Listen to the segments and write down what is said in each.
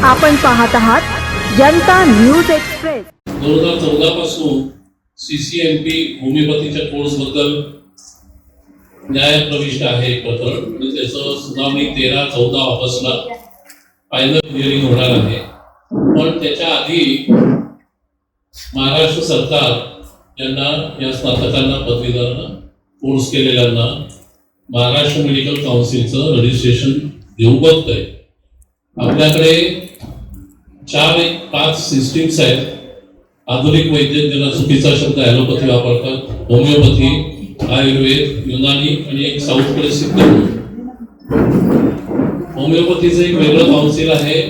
आपण पाहत आहात जनता न्यूज एक्सप्रेस। 2014 पासून CCMP होमिओपॅथीच्या कोर्स बद्दल न्याय प्रविष्ट आहे प्रकरण आणि त्याचं सुनावणी 13-14 ऑगस्टला फायनल हिअरिंग होणार आहे। पण त्याच्या आधी महाराष्ट्र सरकार यांना या स्नातकांना पदवीधरांना कोर्स केलेल्यांना महाराष्ट्र मेडिकल काउन्सिलचं रजिस्ट्रेशन देऊ बघतंय। आपल्याकडे 4-5 सिस्टीम्स आहेत। आधुनिक वैद्य ज्यांना चुकीचा शब्द ॲलोपॅथी वापरतात, होमिओपॅथी, आयुर्वेद, युनानी आणि एक साऊथकडे सिद्ध। होमिओपॅथीचं एक वेगळं काउन्सिल आहे,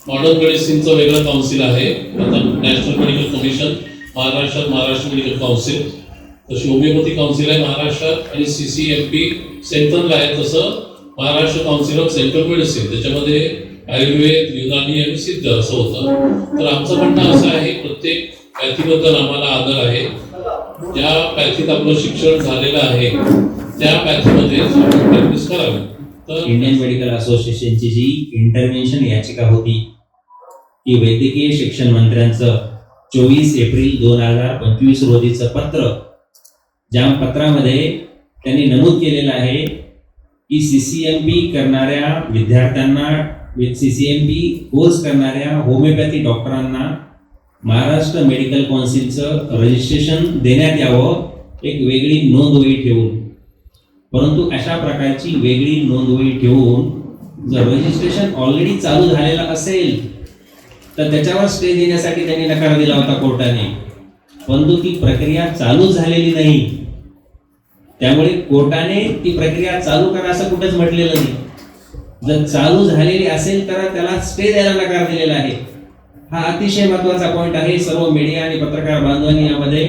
मॉडर्न मेडिसिनचं वेगळं काउन्सिल आहे। आता नॅशनल मेडिकल कमिशन महाराष्ट्रात महाराष्ट्र मेडिकल काउन्सिल, तशी होमिओपॅथी काउन्सिल आहे महाराष्ट्रात आणि CCMP सेंट्रलला आहे, तसं Maharashtra council of central medicine त्याच्यामध्ये आयुर्वेद, युनानी आणि सिद्ध असं होतं। तर आमचं म्हणणं असं आहे, प्रत्येक पॅथीबद्दल आम्हाला आदर आहे। ज्या पॅथीत आपलं शिक्षण झालेलं आहे त्या पॅथीमध्ये आपण प्रॅक्टिस करावी। तर इंडियन मेडिकल असोसिएशनची जी इंटरव्हेन्शन याचिका होती की वैद्यकीय शिक्षण मंत्र्यांचं 24 एप्रिल 2025 रोजीचं पत्र, ज्या पत्रामध्ये त्यांनी नमूद केलेलं आहे की CCMP करणाऱ्या विद्यार्थ्यांना, CCMP कोर्स करणाऱ्या होमिओपॅथी डॉक्टरांना महाराष्ट्र मेडिकल काउन्सिलचं रजिस्ट्रेशन देण्यात यावं, एक वेगळी नोंदवही ठेवून। परंतु अशा प्रकारची वेगळी नोंदवही ठेवून जर रजिस्ट्रेशन ऑलरेडी चालू झालेलं असेल तर त्याच्यावर स्टे देण्यासाठी त्यांनी नकार दिला होता कोर्टाने, परंतु ती प्रक्रिया चालू झालेली नाही, त्यामुळे कोर्टाने ती प्रक्रिया चालू करा असं कुठंच म्हटलेलं नाही। जर चालू झालेली असेल तर त्याला स्टे द्यायला नकार दिलेला आहे। हा अतिशय महत्त्वाचा पॉईंट आहे। सर्व मीडिया आणि पत्रकार बांधवांनी यामध्ये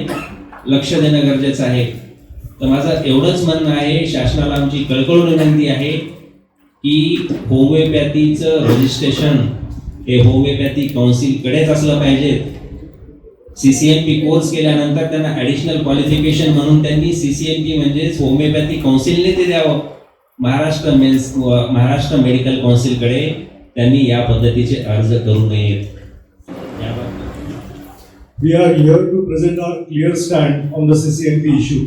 लक्ष देणं गरजेचं आहे। तर माझं एवढंच म्हणणं आहे, शासनाला आमची कळकळून विनंती आहे की होमिओपॅथीचं रजिस्ट्रेशन हे होमिओपॅथी काउन्सिलकडेच असलं पाहिजे। CCMP कोर्स केल्यानंतर त्यांना ॲडिशनल क्वालिफिकेशन म्हणून त्यांनी CCMP म्हणजेच होमिओपॅथी काउन्सिलने ते द्यावं। महाराष्ट्र मेडिकल काउन्सिलकडे त्यांनी या पद्धतीचे अर्ज करू नयेत। We are here to present our clear stand on the CCMP issue.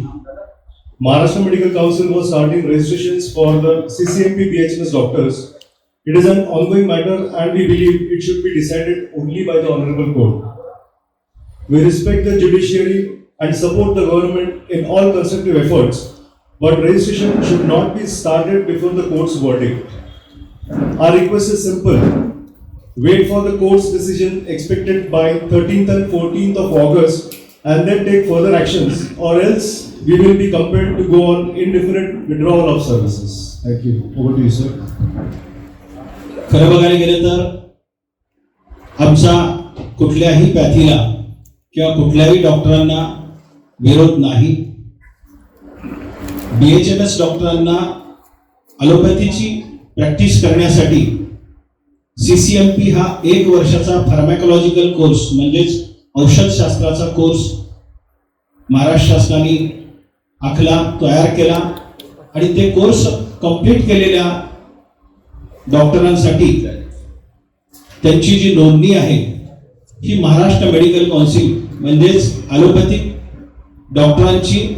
Maharashtra Medical Council was starting registrations for the CCMP BHMS doctors. It is an ongoing matter and we believe it should be decided only by the Honorable Court. We respect the judiciary and support the government in all constructive efforts, but registration should not be started before the court's verdict. Our request is simple. Wait for the court's decision expected by 13th and 14th of August and then take further actions, or else we will be compelled to go on indefinite withdrawal of services. Thank you. Over to you, sir. खरं बघायला गेलं तर आमचा कुठल्याही पॅथीला किंवा कुठल्याही डॉक्टरांना विरोध नाही। BHMS डॉक्टरांना ॲलोपॅथीची प्रॅक्टिस करण्यासाठी CCMP हा 1 वर्षाचा फार्मॅकोलॉजिकल कोर्स म्हणजेच औषधशास्त्राचा कोर्स महाराष्ट्र शासनाने आखला, तयार केला आणि ते कोर्स कंप्लीट केलेल्या डॉक्टरांसाठी त्यांची जी नोंदणी आहे ही महाराष्ट्र मेडिकल काउन्सिल म्हणजेच ॲलोपॅथिक डॉक्टरांची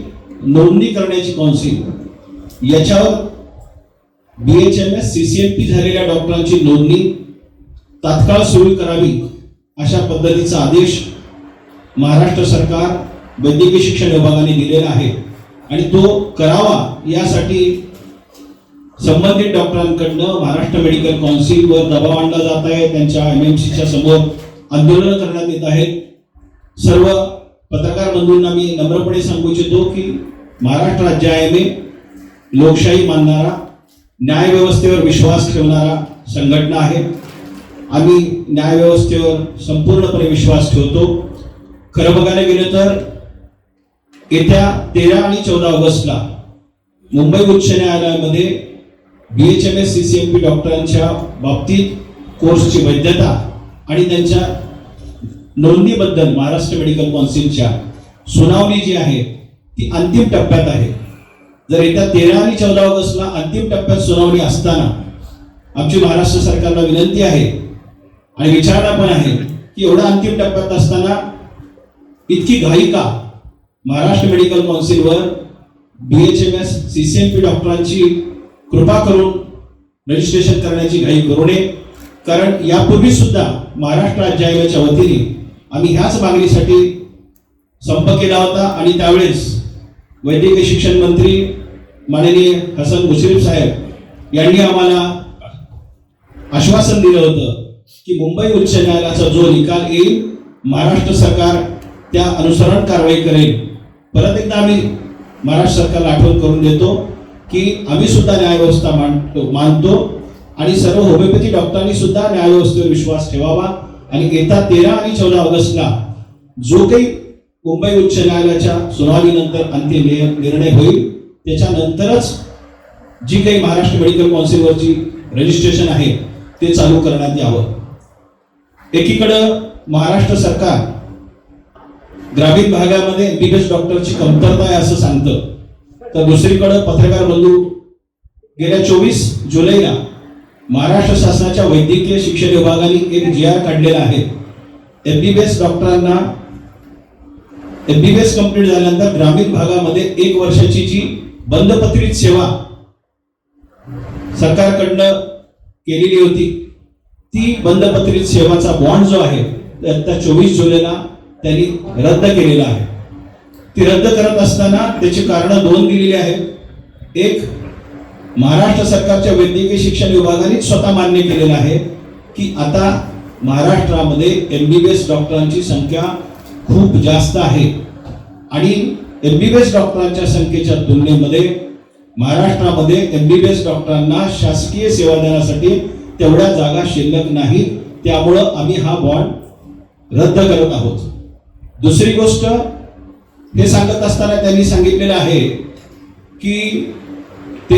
नोंदणी करण्याची काउन्सिल, याच्यावर BHMS CCMP झालेल्या डॉक्टरांची नोंदणी तात्काळ सुरू करावी अशा पद्धतीचा आदेश महाराष्ट्र सरकार वैद्यकीय शिक्षण विभागाने दिलेला आहे आणि तो करावा यासाठी संबंधित डॉक्टरांकडनं महाराष्ट्र मेडिकल काउन्सिलवर दबाव आणला जात आहे। त्यांच्या MMCच्या समोर आंदोलन करण्यात येत आहेत। सर्व पत्रकार बंधूंना मी नम्रपणे सांगू इच्छितो की महाराष्ट्र राज्य IMA लोकशाही मानणारा, न्याय व्यवस्थेवर विश्वास ठेवणारा संघटना आहे। आम्ही न्याय व्यवस्थेवर संपूर्णपणे विश्वास ठेवतो। खरं बघायला गेलं तर येत्या 13 आणि 14 ऑगस्टला मुंबई उच्च न्यायालयामध्ये BHMS CCMP डॉक्टरांच्या बाबतीत कोर्सची वैधता आणि त्यांच्या नोंदणीबद्दल महाराष्ट्र मेडिकल काउन्सिलच्या सुनावणी जी आहे ती अंतिम टप्प्यात आहे। जर येत्या 13 आणि 14 ऑगस्टला अंतिम टप्प्यात सुनावणी असताना आमची महाराष्ट्र सरकारला विनंती आहे आणि विचारणा पण आहे की एवढा अंतिम टप्प्यात असताना इतकी घाई का महाराष्ट्र मेडिकल काउन्सिलवर BHMS CCMP डॉक्टरांची कृपा करून रजिस्ट्रेशन करण्याची घाई करू नये. कारण यापूर्वी सुद्धा महाराष्ट्र राज्य आयोगाच्या वतीने आम्ही ह्याच मागणीसाठी संप केला होता आणि त्यावेळेस वैद्यकीय शिक्षण मंत्री माननीय हसन मुश्रीफ साहेब यांनी आम्हाला आश्वासन दिलं होतं की मुंबई उच्च न्यायालयाचा जो निकाल येईल महाराष्ट्र सरकार त्या अनुसरण कारवाई करेल. परत एकदा आम्ही महाराष्ट्र सरकारला आठवण करून देतो की आम्ही सुद्धा न्यायव्यवस्था मानतो आणि सर्व होमिओपॅथी डॉक्टरांनी सुद्धा न्यायव्यवस्थेवर विश्वास ठेवावा आणि येत्या 13 आणि 14 ऑगस्टला जो काही मुंबई उच्च न्यायालयाच्या सुनावणीनंतर अंतिम निर्णय होईल त्याच्यानंतरच जी काही महाराष्ट्र मेडिकल काउन्सिलवरची रजिस्ट्रेशन आहे ते चालू करण्यात यावं. एकीकडं महाराष्ट्र सरकार ग्रामीण भागामध्ये MBBS डॉक्टरची कमतरता आहे असं सांगतं, तर दुसरीकडे पत्रकार बंधू गेल्या 24 जुलैला महाराष्ट्र शासनाच्या वैद्यकीय शिक्षण विभागाने एक GR काढलेला आहे. MBBS डॉक्टरांना MBBS कंप्लीट झाल्यानंतर ग्रामीण भागामध्ये 1 वर्षाची जी बंधपत्रित सेवा सरकारकडनं केलेली होती ती बंधपत्रित सेवाचा बॉन्ड जो आहे ते आता 24 जुलैला त्यांनी रद्द केलेला आहे. ती रद्द करत असताना त्याची कारणं 2 दिलेली आहेत. एक, महाराष्ट्र सरकारच्या वैद्यकीय शिक्षण विभागाने स्वतः मान्य केलेलं आहे की आता महाराष्ट्रामध्ये MBBS डॉक्टरांची संख्या खूप जास्त आहे आणि MBBS डॉक्टरांच्या संख्येच्या तुलनेमध्ये महाराष्ट्रामध्ये MBBS डॉक्टरांना शासकीय सेवा देण्यासाठी तेवढ्या जागा शिल्लक नाही, त्यामुळं आम्ही हा बॉन्ड रद्द करत आहोत. दुसरी गोष्ट, हे सांगत असताना त्यांनी सांगितलेलं आहे की ते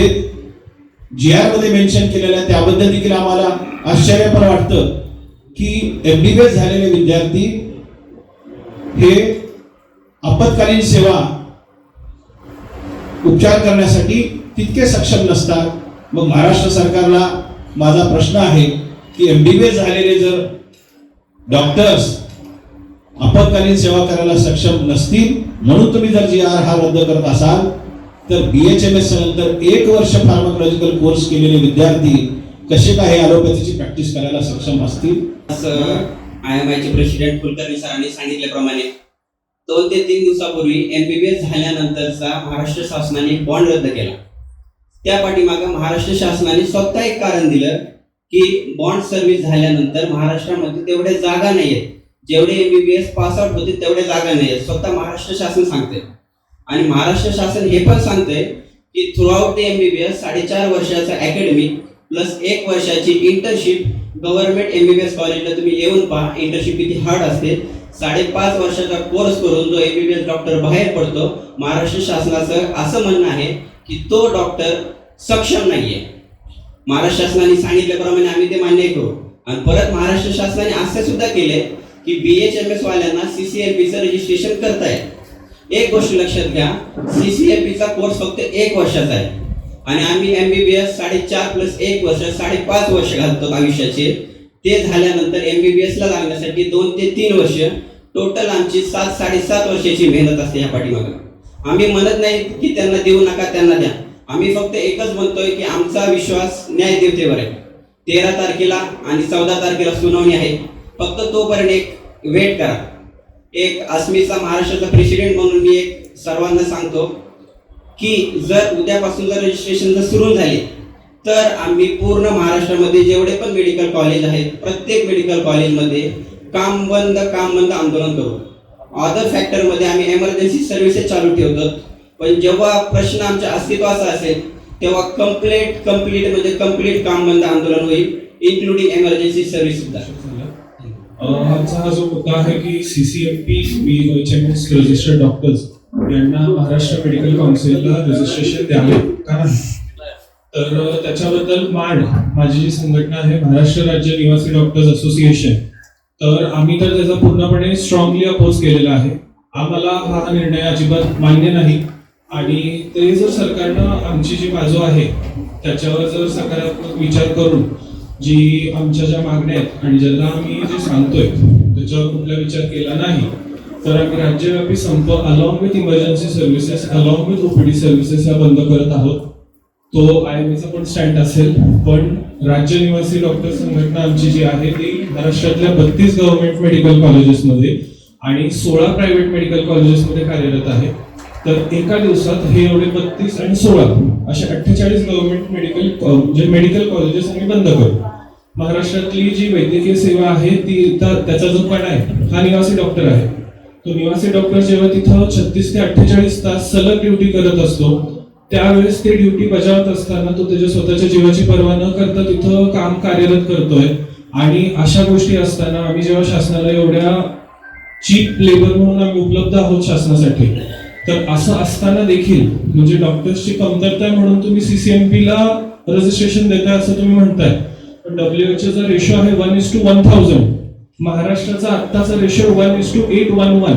GR मध्ये मेन्शन केलेलं आहे त्याबद्दल देखील आम्हाला आश्चर्य पण वाटतं की MBBS झालेले विद्यार्थी हे आपत्कालीन सेवा उपचार करण्यासाठी तितके सक्षम नसतात. मग महाराष्ट्र सरकारला माझा प्रश्न आहे की MBBS झालेले जर डॉक्टर्स आपत्कालीन सेवा करायला सक्षम नसतील म्हणून तुम्ही जर GR हा रद्द करत असाल तर BHMS नंतर 1 वर्ष फार्माकोलॉजिकल कोर्स केलेले विद्यार्थी कसे काय ॲलोपॅथीची प्रॅक्टिस करायला सक्षम असतील. असं IMI प्रेसिडेंट कुलकर्णी सरांनी सांगितल्याप्रमाणे 2 ते 3 दिवसापूर्वी MBBS झाल्यानंतरचा महाराष्ट्र शासनाने बॉन्ड रद्द केला. त्या पाठीमागे महाराष्ट्र शासनाने स्वतः एक कारण दिलं की बॉन्ड सर्व्हिस झाल्यानंतर महाराष्ट्रामध्ये तेवढ्या जागा नाहीयेत, जेवढे MBBS पास आउट होते तेवढ्या जागा नाहीयेत, स्वतः महाराष्ट्र शासन सांगते. आणि महाराष्ट्र शासन हे पण सांगते की थ्रू आउट द MBBS 4.5 वर्षाचा अकॅडमिक प्लस 1 वर्षाची इंटर्नशिप गव्हर्नमेंट MBBS कॉलेजला तुम्ही येऊन पहा इंटर्नशिप किती हार्ड असते. 5.5 वर्षाचा कोर्स करून जो MBBS डॉक्टर बाहेर पडतो, महाराष्ट्र शासनाचं असं म्हणणं आहे की तो डॉक्टर सक्षम नाहीये. महाराष्ट्र शासनाने सांगितल्याप्रमाणे आम्ही ते मान्य करू. आणि परत महाराष्ट्र शासनाने असं सुद्धा केले की BHMS वाल्यांना CCMPचं रजिस्ट्रेशन करताय. एक गोष्ट लक्षात घ्या, CCMPचा कोर्स फक्त 1 वर्षाचा आहे आणि आम्ही MBBS 4.5 प्लस 1 वर्ष 5.5 वर्ष घालतो आयुष्याचे. ते झाल्यानंतर MBBS ला लागण्यासाठी 2 ते 3 वर्ष टोटल आमची 7-7.5 वर्षाची मेहनत असते या पाठीमागे. आम्ही म्हणत नाही की त्यांना देऊ नका, त्यांना द्या. आम्ही फक्त एकच म्हणतोय की आमचा विश्वास न्यायदेवतेवर आहे. 13 तारखेला आणि 14 तारखेला सुनावणी आहे. फक्त तोपर्यंत एक वेट करा. एक अस्मिता महाराष्ट्राचा प्रेसिडेंट म्हणून मी एक सर्वांना सांगतो की जर उद्यापासून जर रजिस्ट्रेशन जर सुरू झाले तर आम्ही पूर्ण महाराष्ट्रामध्ये जेवढे पण मेडिकल कॉलेज आहेत प्रत्येक मेडिकल कॉलेजमध्ये काम बंद आंदोलन करू. अदर फॅक्टरमध्ये आम्ही एमर्जन्सी सर्व्हिसेस चालू ठेवतो. पण जेव्हा प्रश्न आमच्या अस्तित्वाचा असेल तेव्हा कम्प्लीट म्हणजे काम बंद आंदोलन होईल, इन्क्लुडिंग एमर्जन्सी सर्व्हिस सुद्धा. आमचा हा जो मुद्दा आहे की CCMP BHMS रजिस्टर्ड डॉक्टर्स यांना महाराष्ट्र मेडिकल काउन्सिलला रजिस्ट्रेशन द्यावे का नाही, तर त्याच्याबद्दल माझी जी संघटना आहे महाराष्ट्र राज्य निवासी डॉक्टर्स असोसिएशन, तर आम्ही तर त्याचा पूर्णपणे स्ट्रॉंगली अपोज केलेला आहे. आम्हाला हा निर्णय अजिबात मान्य नाही आणि ते जर सरकारनं आमची जी बाजू आहे त्याच्यावर जर सकारात्मक विचार करून जी आमच्या ज्या मागण्या आहेत आणि ज्यांना आम्ही जे सांगतोय त्याच्यावर कुठला विचार केला नाही, तर आम्ही राज्यव्यापी संप along with emergency services along with OPD services ह्या बंद करत आहोत. तो IMA चा पण स्टँड असेल, पण राज्य निवासी डॉक्टर संघटना आमची जी आहे ती महाराष्ट्रातल्या 32 गव्हर्नमेंट मेडिकल कॉलेजेसमध्ये आणि 16 प्रायव्हेट मेडिकल कॉलेजेसमध्ये कार्यरत आहे. तर एका दिवसात हे एवढे 32 आणि 16 असे 48 गव्हर्नमेंट मेडिकल कॉलेजेस आम्ही बंद करू. महाराष्ट्रातली जी वैद्यकीय सेवा आहे ती त्याचा जो पण आहे हा निवासी डॉक्टर आहे. तो निवासी डॉक्टर जेव्हा तिथं 36 ते 48 तास सलग ड्युटी करत असतो, त्यावेळेस ते ड्युटी बजावत असताना तो त्याच्या स्वतःच्या जीवाची पर्वा न करता तिथं काम कार्यरत करतोय. आणि अशा गोष्टी असताना आम्ही जेव्हा शासनाला एवढ्या चीप लेबर म्हणून आम्ही उपलब्ध आहोत शासनासाठी, तर असं असताना देखील म्हणजे डॉक्टर्सची कमतरता आहे म्हणून तुम्ही CCMP ला रजिस्ट्रेशन देताय असं तुम्ही म्हणताय, पण WHO चा रेशो आहे 1:1000. महाराष्ट्राचा आत्ताचा रेशो 1:811.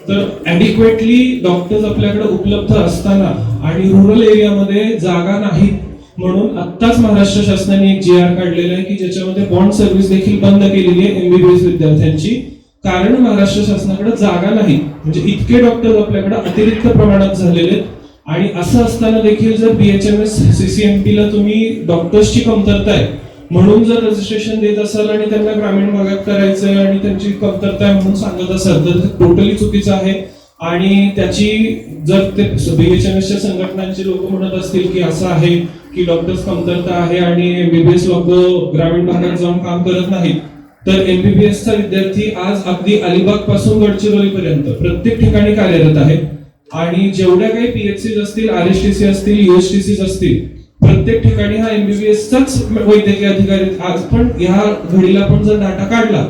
तर ॲडिक्वेटली डॉक्टर्स आपल्याकडे उपलब्ध असताना आणि रुरल एरियामध्ये जागा नाहीत म्हणून आत्ताच महाराष्ट्र शासनाने एक GR काढलेला आहे की ज्याच्यामध्ये बॉन्ड सर्व्हिस देखील बंद केलेली आहे MBBS विद्यार्थ्यांची, कारण महाराष्ट्र शासनाकडे जागा नाही. म्हणजे इतके डॉक्टर आपल्याकडे अतिरिक्त प्रमाणात झालेले आहेत. आणि असं असताना देखील जर BHMS CCMP ला तुम्ही डॉक्टर्सची कमतरता आहे म्हणून जर रजिस्ट्रेशन देत असाल आणि त्यांना ग्रामीण भागात करायचंय आणि त्यांची कमतरता आहे म्हणून सांगत असाल तर टोटली चुकीचं आहे. आणि त्याची जर ते BHMSच्या संघटनांचे लोक म्हणत असतील की असं आहे की डॉक्टर्स कमतरता आहे आणि MBBS लोक ग्रामीण भागात जाऊन काम करत नाहीत, तर MBBS चा विद्यार्थी आज अगदी अलिबाग पासून गडचिरोली पर्यंत प्रत्येक ठिकाणी कार्यरत आहे. आणि जेवढ्या काही PHCs असतील, RSTC असतील, USTCs असतील, प्रत्येक ठिकाणी हा MBBS चाच वैद्यकीय अधिकारी. आज पण ह्या घडीला पण जर डाटा काढला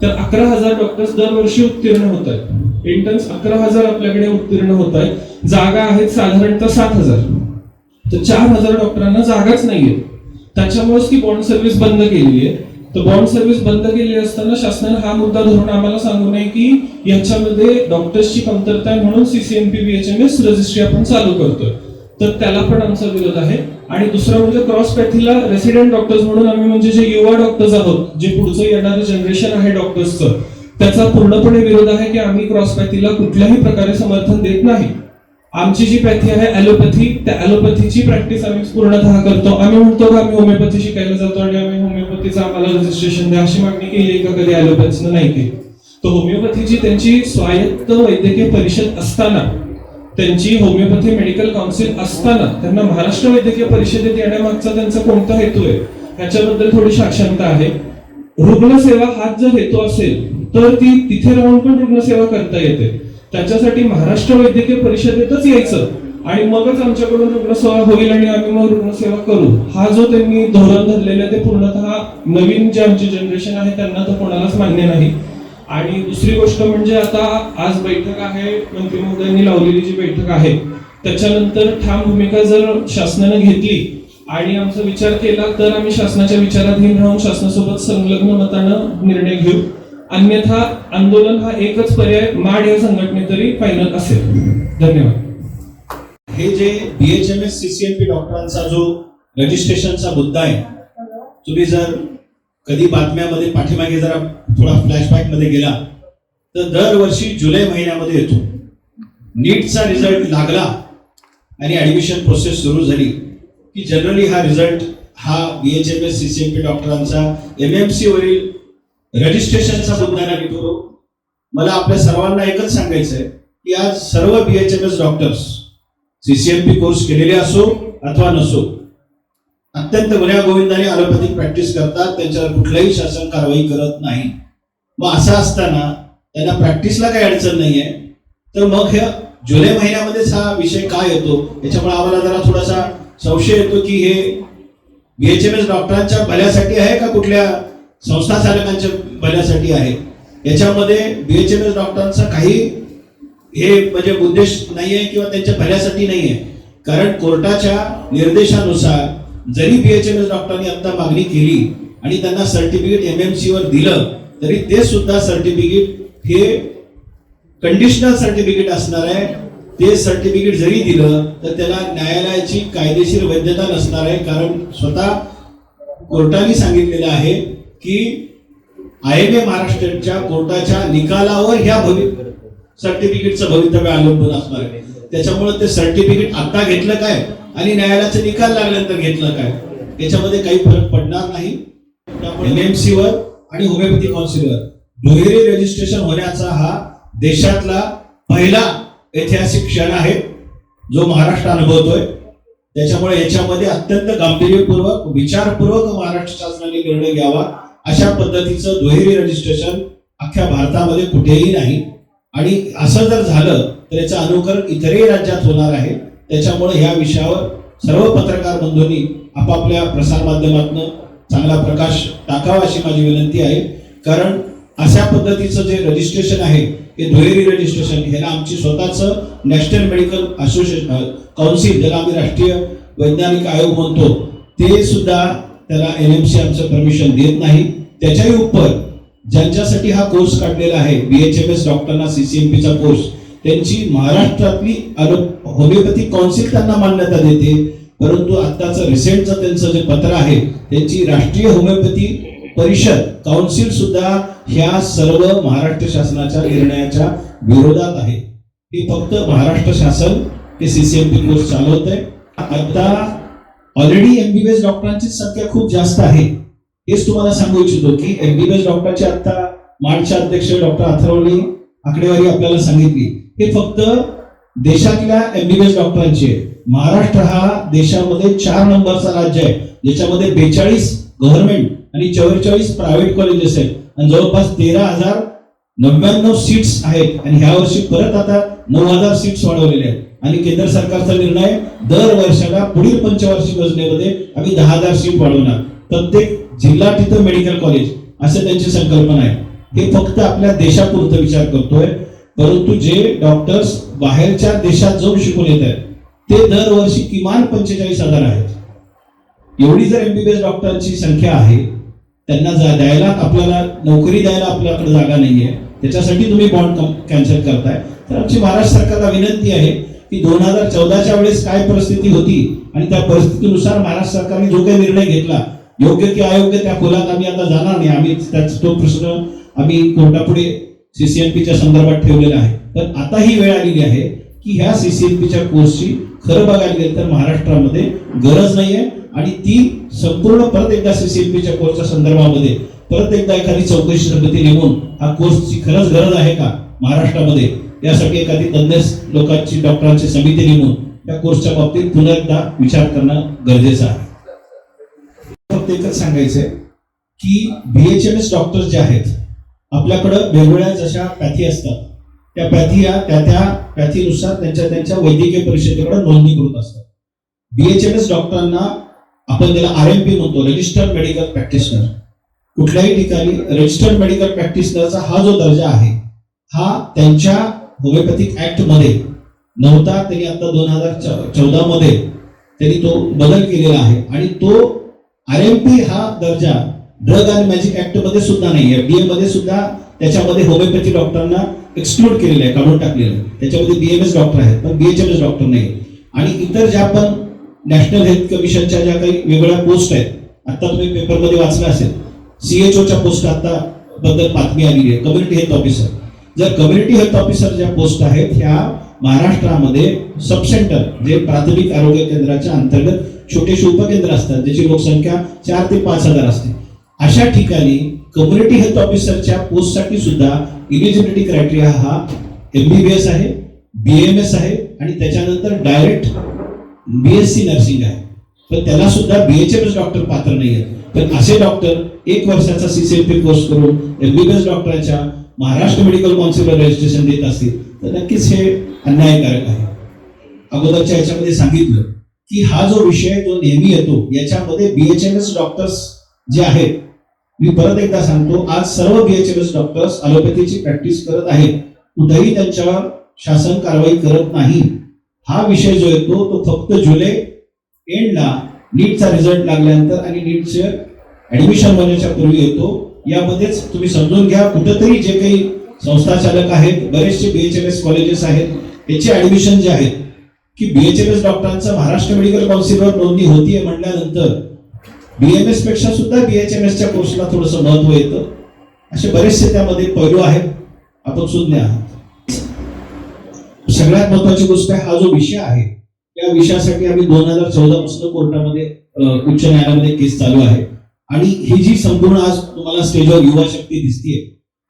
तर 11,000 डॉक्टर्स दरवर्षी उत्तीर्ण होत आहेत. इंटर्न्स 11,000 आपल्याकडे उत्तीर्ण होत आहेत. जागा आहेत साधारणतः 7,000. तर 4,000 डॉक्टरांना जागाच नाहीये. त्याच्यामुळेच ती बॉन्ड सर्व्हिस बंद केलेली आहे. तर बॉन्ड सर्व्हिस बंद केली असताना शासनाने हा मुद्दा धरून आम्हाला सांगू नये की याच्यामध्ये डॉक्टर्सची कमतरता आहे म्हणून CCMP BHMS रजिस्ट्री आपण चालू करतोय. तर त्याला पण आमचा विरोध आहे. आणि दुसरं म्हणजे क्रॉस पॅथीला रेसिडेंट डॉक्टर्स म्हणून आम्ही म्हणजे जे युवा डॉक्टर्स आहोत, जे पुढचं येणारं जनरेशन आहे डॉक्टर्सचं, त्याचा पूर्णपणे विरोध आहे की आम्ही क्रॉस पॅथीला कुठल्याही प्रकारे समर्थन देत नाही. आमची जी पॅथी आहे ॲलोपॅथी, त्या ॲलोपॅथीची प्रॅक्टिस आम्ही पूर्णतः करतो. आम्ही म्हणतो की आम्ही होमिओपॅथी शिकायला जातो आणि आम्ही होमिओपॅथीचं आम्हाला रजिस्ट्रेशन द्या अशी मागणी केली का कधी ॲलोपॅथीनं? नाही केली. तर होमिओपॅथीची त्यांची स्वायत्त वैद्यकीय परिषद असताना, त्यांची होमिओपॅथी मेडिकल काउन्सिल असताना त्यांना महाराष्ट्र वैद्यकीय परिषदेत येण्यामागचा त्यांचा कोणता हेतू आहे ह्याच्याबद्दल थोडीशी आशंका आहे. रुग्णसेवा हाच जर हेतू असेल तर ती तिथे राहून पण रुग्णसेवा करता येते. त्याच्यासाठी महाराष्ट्र वैद्यकीय परिषदेतच यायचं आणि मगच आमच्याकडून रुग्णसेवा होईल आणि आम्ही मग रुग्णसेवा करू, हा जो त्यांनी धोरण धरलेलं आहे ते पूर्णतः नवीन जे आमची जनरेशन आहे त्यांना तर कोणालाच मान्य नाही. आणि दुसरी गोष्ट म्हणजे आता आज बैठक आहे, मंत्री महोदयांनी लावलेली जी बैठक आहे त्याच्यानंतर ठाम भूमिका जर शासनाने घेतली आणि आमचा विचार केला तर आम्ही शासनाच्या विचाराधीन राहून शासनासोबत संलग्न मतानं निर्णय घेऊ. अन्यथा आंदोलन हा एकच पर्याय माड या संघटने तरी फायनल असेल. धन्यवाद. हे जे BHMS CCMP डॉक्टरांचा जो रजिस्ट्रेशनचा मुद्दा आहे, तुम्ही जर कधी बातम्यामध्ये पाठीमागे जरा थोडा फ्लॅशबॅक मध्ये गेला तर दरवर्षी जुलै महिन्यामध्ये येतो. नीटचा रिझल्ट लागला आणि ऍडमिशन प्रोसेस सुरू झाली की जनरली हा रिझल्ट हा BHMS CCMP डॉक्टरांचा MMC वरील रजिस्ट्रेशनचा मुद्दा निघतो. मला आपल्या सर्वांना एकच सांगायचं आहे की आज सर्व BHMS डॉक्टर्स CCMP कोर्स केलेले असो अथवा नसो, अत्यंत गुण्यागोविंदाने ॲलोपॅथिक प्रॅक्टिस करतात, त्यांच्यावर कुठलाही शासन कारवाई करत नाही. मग असं असताना त्यांना प्रॅक्टिसला काही अडचण नाहीये, तर मग ह्या जुलै महिन्यामध्येच हा विषय काय येतो याच्यामुळे आम्हाला जरा थोडासा संशय येतो की हे BHMS डॉक्टरांच्या भल्यासाठी आहे का कुठल्या संस्था चालकांच्या भल्यासाठी आहे. याच्यामध्ये BHMS डॉक्टरांचा काही हे म्हणजे उद्देश नाहीये किंवा त्यांच्या भल्यासाठी नाहीये. कारण कोर्टाच्या निर्देशानुसार जरी BHMS डॉक्टरांनी आता मागणी केली आणि त्यांना सर्टिफिकेट MMC वर दिलं तरी ते सुद्धा सर्टिफिकेट हे कंडिशनल सर्टिफिकेट असणार आहे. ते सर्टिफिकेट जरी दिलं तर त्याला न्यायालयाची कायदेशीर वैधता नसणार आहे. कारण स्वतः कोर्टाने सांगितलेलं आहे की IMA महाराष्ट्राच्या कोर्टाच्या निकालावर ह्या सर्टिफिकेटचं भवितव्य अवलंबून असणार आहे. त्याच्यामुळे ते सर्टिफिकेट आता घेतलं काय आणि न्यायालयाचा निकाल लागल्यानंतर घेतलं काय याच्यामध्ये काही फरक पडणार नाही. त्यामुळे NMC वर आणि होमिओपॅथी काउन्सिलवर दुहेरी रजिस्ट्रेशन होण्याचा हा देशातला पहिला ऐतिहासिक क्षण आहे जो महाराष्ट्र अनुभवतोय. त्याच्यामुळे याच्यामध्ये अत्यंत गांभीर्यपूर्वक विचारपूर्वक महाराष्ट्र शासनाने निर्णय घ्यावा. अशा पद्धतीचं दुहेरी रजिस्ट्रेशन अख्ख्या भारतामध्ये कुठेही नाही आणि असं जर झालं तर याचं अनुकरण इतरही राज्यात होणार आहे. त्याच्यामुळे ह्या विषयावर सर्व पत्रकार बंधूंनी आपापल्या प्रसार माध्यमातून चांगला प्रकाश टाकावा अशी माझी विनंती आहे. कारण अशा पद्धतीचं जे रजिस्ट्रेशन आहे हे दुहेरी रजिस्ट्रेशन ह्याला आमची स्वतःच नॅशनल मेडिकल असोसिएशन काउन्सिल ज्याला आम्ही राष्ट्रीय वैज्ञानिक आयोग म्हणतो ते सुद्धा त्याला NMC आमचं परमिशन देत नाही. त्याच्याही उपर ज्यांच्यासाठी हा कोर्स काढलेला आहे BHMS डॉक्टरांना CCMPचा कोर्स त्यांची महाराष्ट्रातली होमिओपॅथिक काउन्सिल त्यांना मान्यता देते. परंतु आत्ताचं रिसेंटचं त्यांचं जे पत्र आहे त्यांची राष्ट्रीय होमिओपॅथी परिषद काउन्सिल सुद्धा ह्या सर्व महाराष्ट्र शासनाच्या निर्णयाच्या विरोधात आहे. हे फक्त महाराष्ट्र शासन हे CCMP कोर्स चालवत आहे. आता ऑलरेडी MBBS डॉक्टरांची संख्या खूप जास्त आहे. हेच तुम्हाला सांगू इच्छितो की MBBS डॉक्टरचे आता मार्चचे अध्यक्ष डॉक्टर अथर्वनी आकडेवारी आपल्याला सांगितली. हे फक्त देशातल्या MBBS डॉक्टरांची आहे. महाराष्ट्र हा देशामध्ये 4 नंबरचा राज्य आहे ज्याच्यामध्ये 42 गव्हर्नमेंट आणि 44 प्रायव्हेट कॉलेजेस आहेत आणि जवळपास 13,099 सीट्स आहेत आणि ह्या वर्षी परत आता 9,000 सीट्स वाढवलेल्या आहेत आणि केंद्र सरकारचा निर्णय दर वर्षाला पुढील पंचवार्षिक योजनेमध्ये आम्ही 10,000 सीट वाढवणार. प्रत्येक जिल्हा तिथं मेडिकल कॉलेज असे त्यांची संकल्पना आहे. हे फक्त आपल्या देशापुरतं विचार करतोय. परंतु जे डॉक्टर्स बाहेरच्या देशात जाऊन शिकून येत आहेत ते दरवर्षी किमान 45,000 आहेत. एवढी जर MBBS डॉक्टरांची संख्या आहे त्यांना द्यायला आपल्याला नोकरी द्यायला आपल्याकडे जागा नाहीये. त्याच्यासाठी तुम्ही बॉन्ड कॅन्सल करताय. तर आमची महाराष्ट्र सरकारला विनंती आहे की 2014च्या वेळेस काय परिस्थिती होती आणि त्या परिस्थितीनुसार महाराष्ट्र सरकारने जो काही निर्णय घेतला योग्य की अयोग्य त्या खोलात आम्ही आता जाणार नाही. आम्ही तो प्रश्न आम्ही कोर्टापुढे CCMPच्या संदर्भात ठेवलेला आहे. पण आता ही वेळ आलेली आहे की ह्या CCMPच्या कोर्सची खरं बघायला गेलं तर महाराष्ट्रामध्ये गरज नाहीये आणि ती संपूर्ण परत एकदा CCMPच्या कोर्सच्या संदर्भामध्ये परत एकदा एखादी चौकशी समिती नेमून हा कोर्सची खरंच गरज आहे का महाराष्ट्रामध्ये यासाठी एखादी तज्ञ लोकांची डॉक्टरांची समिती नेमून त्या कोर्सच्या बाबतीत पुन्हा एकदा विचार करणं गरजेचं आहे. फक्त एकच सांगायचंय की BHMS डॉक्टर्स जे आहेत आपल्याकडं वेगवेगळ्या जशा पॅथी असतात त्या त्या पॅथीनुसार त्यांच्या वैद्यकीय परिषदेकडे नोंदणीकृत असतात. BHMS डॉक्टरांना आपण त्याला RMP म्हणतो रजिस्टर्ड मेडिकल प्रॅक्टिशनर. कुठल्याही ठिकाणी रजिस्टर्ड मेडिकल प्रॅक्टिशनरचा हा जो दर्जा आहे हा त्यांच्या होमिओपॅथिक ऍक्ट मध्ये नव्हता. त्यांनी आता 2014 मध्ये त्यांनी तो बदल केलेला आहे आणि तो RMP हा दर्जा ड्रग आणि मॅजिक ऍक्ट मध्ये सुद्धा नाही. FDA मध्ये सुद्धा त्याच्यामध्ये होमिओपॅथी डॉक्टरांना एक्सक्लूड केलेलं आहे, काढून टाकलेलं आहे. त्याच्यामध्ये BMS डॉक्टर आहेत पण BHMS डॉक्टर नाही. आणि इतर ज्या पण नॅशनल हेल्थ कमिशनच्या ज्या काही वेगवेगळ्या पोस्ट आहेत आता तुम्ही पेपरमध्ये वाचलं असेल CHOच्या पोस्ट आता बद्दल बातमी आलेली आहे. Community health officer. जर कम्युनिटी हेल्थ ऑफिसर ज्या पोस्ट आहेत ह्या महाराष्ट्रामध्ये सब सेंटर जे प्राथमिक आरोग्य केंद्राच्या अंतर्गत छोटेसे उपकेंद्र असतात ज्याची लोकसंख्या 4 ते 5 हजार असते अशा ठिकाणी कम्युनिटी हेल्थ ऑफिसरच्या पोस्टसाठी सुद्धा इलिजिबिलिटी क्रायटेरिया हा MBBS आहे, BMS आहे आणि त्याच्यानंतर डायरेक्ट BSc नर्सिंग आहे. पण त्याला सुद्धा BHMS डॉक्टर पात्र नाही आहेत. पण असे डॉक्टर 1 वर्षाचा CCMP कोर्स करून MBBS डॉक्टरांच्या महाराष्ट्र मेडिकल काउन्सिलवर रजिस्ट्रेशन देत असतील तर नक्कीच हे अन्यायकारक आहे. अगोदरच्या याच्यामध्ये सांगितलं की हा जो विषय जो नेहमी येतो याच्यामध्ये BHMS डॉक्टर्स जे आहेत मी परत एकदा सांगतो आज सर्व BHMS डॉक्टर्स ॲलोपॅथीची प्रॅक्टिस करत आहेत. कुठेही त्यांच्यावर शासन कारवाई करत नाही. हा विषय जो येतो तो फक्त जुलै एंडला नीटचा रिझल्ट लागल्यानंतर आणि नीटचे ऍडमिशन होण्याच्या पूर्वी येतो. यामध्येच तुम्ही समजून घ्या कुठेतरी जे काही संस्था चालक आहेत बरेचसे BHMS कॉलेजेस आहेत याचे ऍडमिशन जे आहेत की BHMS डॉक्टरांचं महाराष्ट्र मेडिकल काउन्सिलवर नोंदणी होतीये म्हटल्यानंतर BMS पेक्षा सुद्धा BHMS च्या कोर्सला थोडंसं महत्व येतं. असे बरेचसे त्यामध्ये पैलू आहेत. आपण सुज्ञ आहात. सगळ्यात महत्वाची गोष्ट आहे, हा जो विषय आहे या विषयासाठी आम्ही 2014 पासून कोर्टामध्ये उच्च न्यायालयामध्ये केस चालू आहे. आणि ही जी संपूर्ण आज तुम्हाला स्टेजवर युवा शक्ती दिसतीये,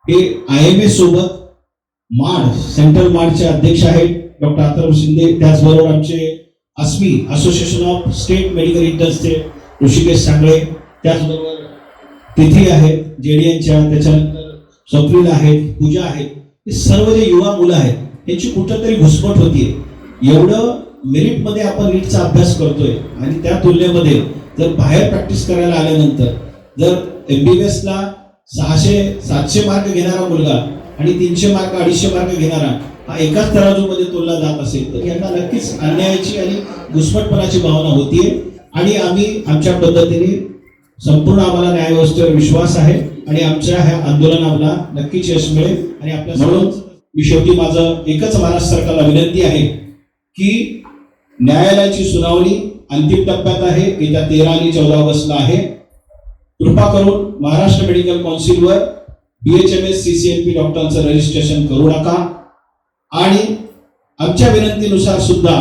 हे IMA सोबत माड सेंट्रल माडचे अध्यक्ष आहेत डॉक्टर अथर्व शिंदे, त्याचबरोबर आमचे ASMI association of state medical इंटर्न्सचे ऋषिकेश सांगळे, त्याचबरोबर तिथी आहेत JDNच्या, त्याच्यानंतर स्वप्नील आहेत, पूजा आहेत, हे सर्व जे युवा मुलं आहेत त्यांची कुठंतरी घुसमट होतीये. एवढं मेरिटमध्ये आपण नीटचा अभ्यास करतोय आणि त्या तुलनेमध्ये जर बाहेर प्रॅक्टिस करायला आल्यानंतर जर MBBS ला 600-700 मार्क घेणारा मुलगा आणि 300 मार्क 250 मार्क घेणारा हा एकाच तराजूमध्ये तोलला जात असेल तर यांना नक्कीच अन्यायाची आणि घुसमटपणाची भावना होतीये. आणि आम्ही आमच्या पद्धतीने संपूर्ण आम्हाला न्यायव्यवस्थेवर विश्वास आहे आणि आमच्या ह्या आंदोलनाला नक्कीच यश मिळेल. आणि आपल्या म्हणून मी शेवटी माझं एकच महाराष्ट्र सरकारला विनंती आहे की न्यायालयाची सुनावणी अंतिम टप्प्यात आहे, येत्या 13 आणि 14 ऑगस्टला आहे. कृपा करून महाराष्ट्र मेडिकल काउन्सिलवर BHMS CCNP डॉक्टरांचं रजिस्ट्रेशन करू नका. आणि आमच्या विनंतीनुसार सुद्धा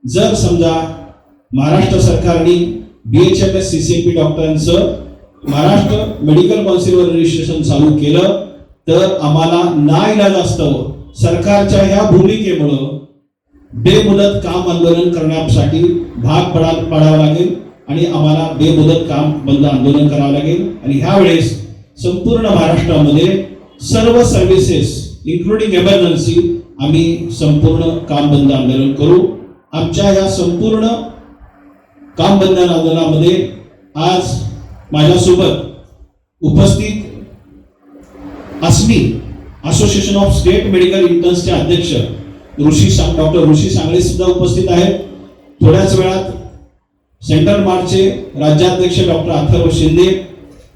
जर समजा महाराष्ट्र सरकारने BHMS CCNP डॉक्टरांचं महाराष्ट्र मेडिकल काउन्सिलवर रजिस्ट्रेशन चालू केलं तर आम्हाला नाईलाजास्तव सरकारच्या ह्या भूमिकेमुळं बेमुदत काम आंदोलन करण्यासाठी भाग पाडावं लागेल आणि आम्हाला बेमुदत काम बंद आंदोलन करावं लागेल. आणि ह्या वेळेस संपूर्ण महाराष्ट्रामध्ये सर्व सर्व्हिसेस इन्क्लुडिंग एमर्जन्सी आम्ही संपूर्ण काम बंद आंदोलन करू. आमच्या या संपूर्ण काम बंद आंदोलनामध्ये आज माझ्यासोबत उपस्थित ASMI association of state medical इंटर्न्सचे अध्यक्ष डॉक्टर ऋषी सांगळे सुद्धा उपस्थित आहेत. थोड्याच वेळात सेंट्रल मार्चचे राज्याध्यक्ष डॉक्टर अथर्व शिंदे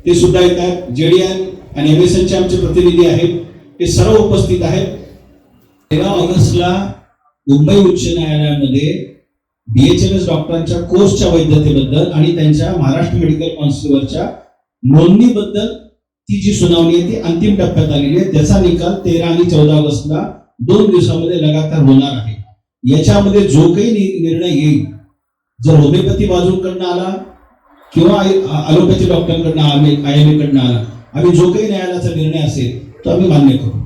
ते सुद्धा येत आहेत. JDN आणि MSNचे आमचे प्रतिनिधी आहेत, ते सर्व उपस्थित आहेत. 13 ऑगस्टला मुंबई उच्च न्यायालयामध्ये BHMS डॉक्टरांच्या कोर्सच्या वैधतेबद्दल आणि त्यांच्या महाराष्ट्र मेडिकल काउन्सिलवरच्या नोंदणीबद्दल ती जी सुनावणी आहे ती अंतिम टप्प्यात आलेली आहे. त्याचा निकाल 13 आणि 14 ऑगस्टला 2 दिवसामध्ये लगातार होणार आहे. याच्यामध्ये जो काही निर्णय येईल, जर होमिओपॅथी बाजूकडनं आला किंवा अलोपॅथी डॉक्टरांकडनं IMA कडनं आला, आम्ही जो काही न्यायालयाचा निर्णय असेल तो आम्ही मान्य करू.